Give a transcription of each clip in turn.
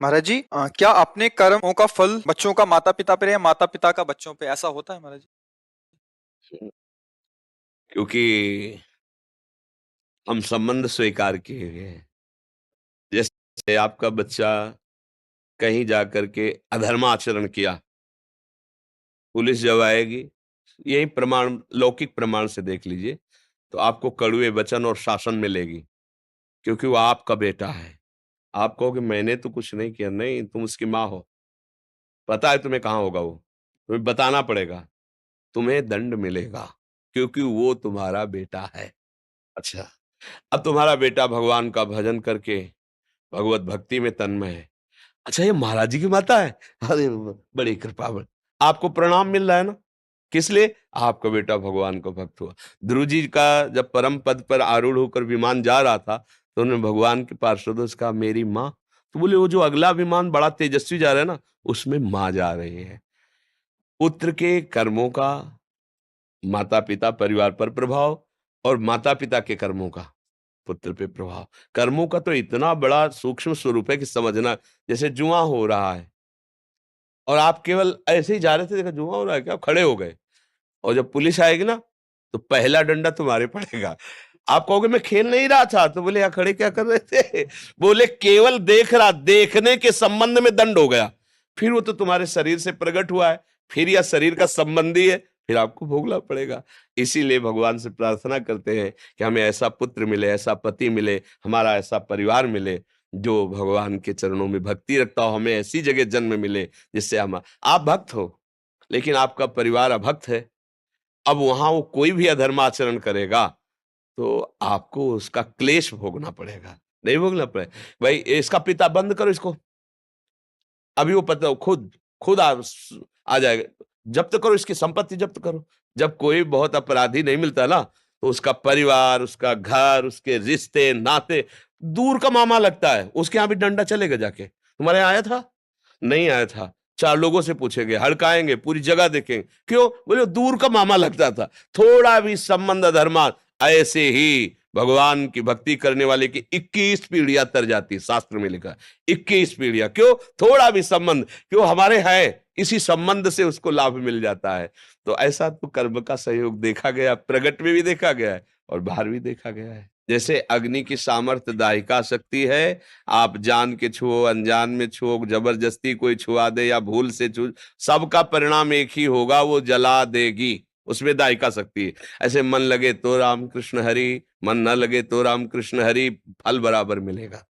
महाराज जी, क्या अपने कर्मों का फल बच्चों का माता पिता पे या माता पिता का बच्चों पे, ऐसा होता है महाराज जी? क्योंकि हम संबंध स्वीकार किए हुए हैं। जैसे आपका बच्चा कहीं जाकर के अधर्म आचरण किया, पुलिस जब आएगी, यही प्रमाण लौकिक प्रमाण से देख लीजिए, तो आपको कड़वे वचन और शासन मिलेगी, क्योंकि वो आपका बेटा है। आप कहोगे मैंने तो कुछ नहीं किया, नहीं तुम उसकी माँ हो, पता है तुम्हें कहाँ होगा वो, तुम्हें बताना पड़ेगा, तुम्हें दंड मिलेगा, क्योंकि वो तुम्हारा बेटा है। अच्छा, अब तुम्हारा बेटा भगवान का भजन करके भगवत भक्ति में तन्मय है। अच्छा, ये महाराज जी की माता है? अरे बड़ी कृपा, आपको प्रणाम मिल रहा है ना, किस लिए? आपका बेटा भगवान का भक्त हुआ। ध्रुव जी का जब परम पद पर आरूढ़ होकर विमान जा रहा था, तो उन्होंने भगवान के पार्षदों से कहा मेरी माँ, तो बोले वो जो अगला विमान बड़ा तेजस्वी जा रहा है ना, उसमें माँ जा रही है। पुत्र के कर्मों का माता पिता परिवार पर प्रभाव, और माता पिता के कर्मों का पुत्र पे प्रभाव। कर्मों का तो इतना बड़ा सूक्ष्म स्वरूप है कि समझना, जैसे जुआ हो रहा है और आप केवल ऐसे ही जा रहे थे, देखा जुआ हो रहा है क्या, आप खड़े हो गए, और जब पुलिस आएगी ना, तो पहला डंडा तुम्हारे पड़ेगा। आप कहोगे मैं खेल नहीं रहा था, तो बोले यहाँ खड़े क्या कर रहे थे? बोले केवल देख रहा, देखने के संबंध में दंड हो गया, फिर वो तो तुम्हारे शरीर से प्रकट हुआ है, फिर यह शरीर का संबंधी है, फिर आपको भोगना पड़ेगा। इसीलिए भगवान से प्रार्थना करते हैं कि हमें ऐसा पुत्र मिले, ऐसा पति मिले, हमारा ऐसा परिवार मिले जो भगवान के चरणों में भक्ति रखता हो, हमें ऐसी जगह जन्म मिले जिससे हम, आप भक्त हो लेकिन आपका परिवार अभक्त है, अब वहां वो कोई भी अधर्म आचरण करेगा तो आपको उसका क्लेश भोगना पड़ेगा, नहीं भोगना पड़ेगा। भाई इसका पिता बंद करो इसको, अभी वो पता खुद खुद आ जाएगा, जब्त करो इसकी संपत्ति, जब्त करो। जब कोई बहुत अपराधी नहीं मिलता ना, तो उसका परिवार, उसका घर, उसके रिश्ते नाते दूर का मामा लगता है, उसके यहाँ भी डंडा चलेगा जाके, तुम्हारे यहाँ आया था, नहीं आया था, चार लोगों से पूछेंगे, हड़काएंगे, पूरी जगह देखेंगे, क्यों? बोले दूर का मामा लगता था। थोड़ा भी संबंध धर्मा, ऐसे ही भगवान की भक्ति करने वाले की 21 पीढ़ियां तर जाती, शास्त्र में लिखा 21 पीढ़ियां, क्यों? थोड़ा भी संबंध, क्यों? हमारे है, इसी संबंध से उसको लाभ मिल जाता है। तो ऐसा तो कर्म का सहयोग देखा गया, प्रगट में भी देखा गया है और बाहर भी देखा गया है। जैसे अग्नि की सामर्थ्य दाहिका शक्ति है, आप जान के छुओ, अनजान में छुओ, जबरदस्ती कोई छुआ दे या भूल से छू, सबका परिणाम एक ही होगा, वो जला देगी, उसमें दाहिका शक्ति है। ऐसे मन लगे तो राम कृष्ण हरि, मन न लगे तो राम कृष्ण हरि, फल बराबर मिलेगा।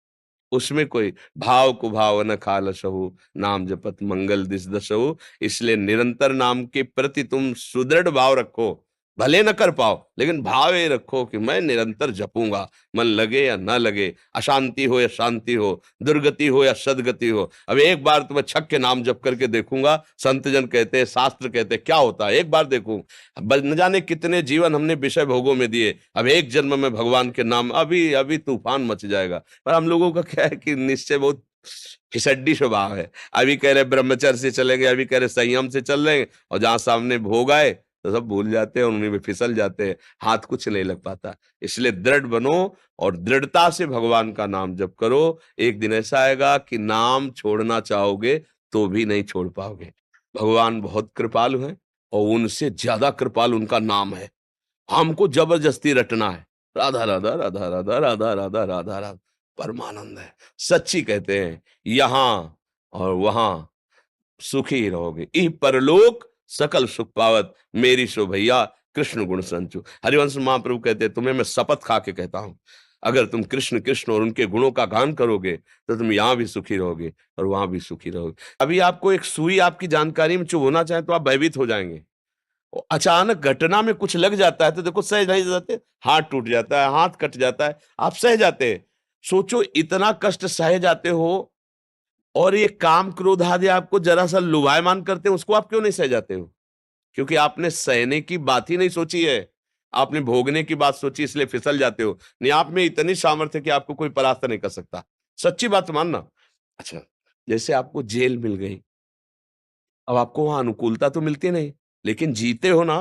उसमें कोई भाव को भाव न खालसहु, नाम जपत मंगल दिस दसहु। इसलिए निरंतर नाम के प्रति तुम सुदृढ़ भाव रखो, भले न कर पाओ लेकिन भाव ये रखो कि मैं निरंतर जपूंगा, मन लगे या ना लगे, अशांति हो या शांति हो, दुर्गति हो या सदगति हो। अब एक बार तुम्हें छक के नाम जप करके देखूंगा, संत जन कहते हैं, शास्त्र कहते हैं, क्या होता है, एक बार देखूं। न जाने कितने जीवन हमने विषय भोगों में दिए, अब एक जन्म में भगवान के नाम, अभी अभी तूफान मच जाएगा। पर हम लोगों का क्या है कि निश्चय बहुत फिसड्डी स्वभाव है, अभी कह रहे ब्रह्मचर्य से चलेंगे, अभी कह रहे संयम से चल रहे हैं, और जहां सामने भोग आए तो सब भूल जाते हैं, उन्हीं में फिसल जाते हैं, हाथ कुछ नहीं लग पाता। इसलिए दृढ़ बनो और दृढ़ता से भगवान का नाम जप करो। एक दिन ऐसा आएगा कि नाम छोड़ना चाहोगे तो भी नहीं छोड़ पाओगे। भगवान बहुत कृपालु है और उनसे ज्यादा कृपालु उनका नाम है। हमको जबरदस्ती रटना है, राधा राधा राधा राधा राधा राधा राधा राधा, परमानंद है। सच्ची कहते हैं, यहां और वहां सुखी ही रहोगे, ई परलोक सकल सुख पावत, मेरी सो भैया कृष्ण गुण संचु। हरिवंश महाप्रभु कहते हैं, तुम्हें मैं शपथ खा के कहता हूं, अगर तुम कृष्ण कृष्ण और उनके गुणों का गान करोगे तो तुम यहां भी सुखी रहोगे और वहां भी सुखी रहोगे। अभी आपको एक सुई आपकी जानकारी में चुभ होना चाहे तो आप भयभीत हो जाएंगे, अचानक घटना में कुछ लग जाता है तो देखो सह नहीं जाते, हाथ टूट जाता है, हाथ कट जाता है, आप सह जाते हैं। सोचो इतना कष्ट सह जाते हो, और ये काम क्रोध आदि आपको जरा सा लुभायमान करते हैं, उसको आप क्यों नहीं सह जाते हो? क्योंकि आपने सहने की बात ही नहीं सोची है, आपने भोगने की बात सोची, इसलिए फिसल जाते हो। नहीं, आप में इतनी सामर्थ्य कि आपको कोई परास्त नहीं कर सकता, सच्ची बात मानना। अच्छा, जैसे आपको जेल मिल गई, अब आपको वहां अनुकूलता तो मिलती नहीं, लेकिन जीते हो ना,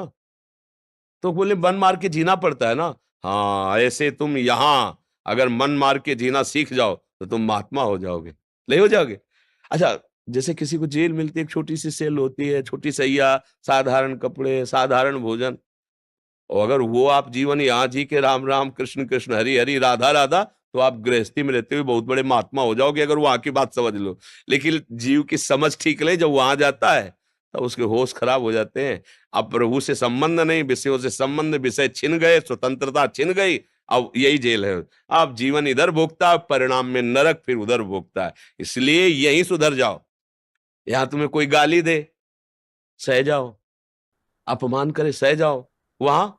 तो बोले मन मार के जीना पड़ता है ना। हाँ, ऐसे तुम यहां अगर मन मार के जीना सीख जाओ तो तुम महात्मा हो जाओगे, नहीं हो जाओगे? अच्छा, जैसे किसी को जेल मिलती है, एक छोटी सी सेल होती है, छोटी सैया, साधारण कपड़े, साधारण भोजन, और अगर वो आप जीवन यहाँ जी के राम राम कृष्ण कृष्ण हरि हरि राधा राधा, तो आप गृहस्थी में रहते हुए बहुत बड़े महात्मा हो जाओगे, अगर वहां की बात समझ लो। लेकिन जीव की समझ ठीक नहीं, जब वहां जाता है तब उसके होश खराब हो जाते हैं। अब प्रभु से संबंध नहीं, विषयों से संबंध, विषय छिन गए, स्वतंत्रता छिन गई, अब यही जेल है। आप जीवन इधर भोगता है, परिणाम में नरक फिर उधर भोगता है। इसलिए यहीं सुधर जाओ। यहां तुम्हें कोई गाली दे, सह जाओ, अपमान करे, सह जाओ। वहां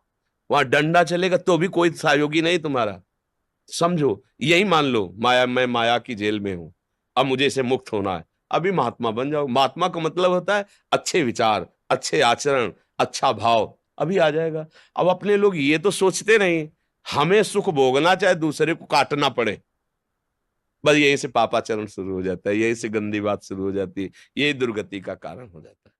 वहां डंडा चलेगा तो भी कोई सहयोगी नहीं तुम्हारा। समझो, यही मान लो माया, मैं माया की जेल में हूं, अब मुझे इसे मुक्त होना है, अभी महात्मा बन जाओ। महात्मा का मतलब होता है अच्छे विचार, अच्छे आचरण, अच्छा भाव, अभी आ जाएगा। अब अपने लोग ये तो सोचते नहीं, हमें सुख भोगना चाहे दूसरे को काटना पड़े, बस यहीं से पापाचरण शुरू हो जाता है, यहीं से गंदी बात शुरू हो जाती है, यही दुर्गति का कारण हो जाता है।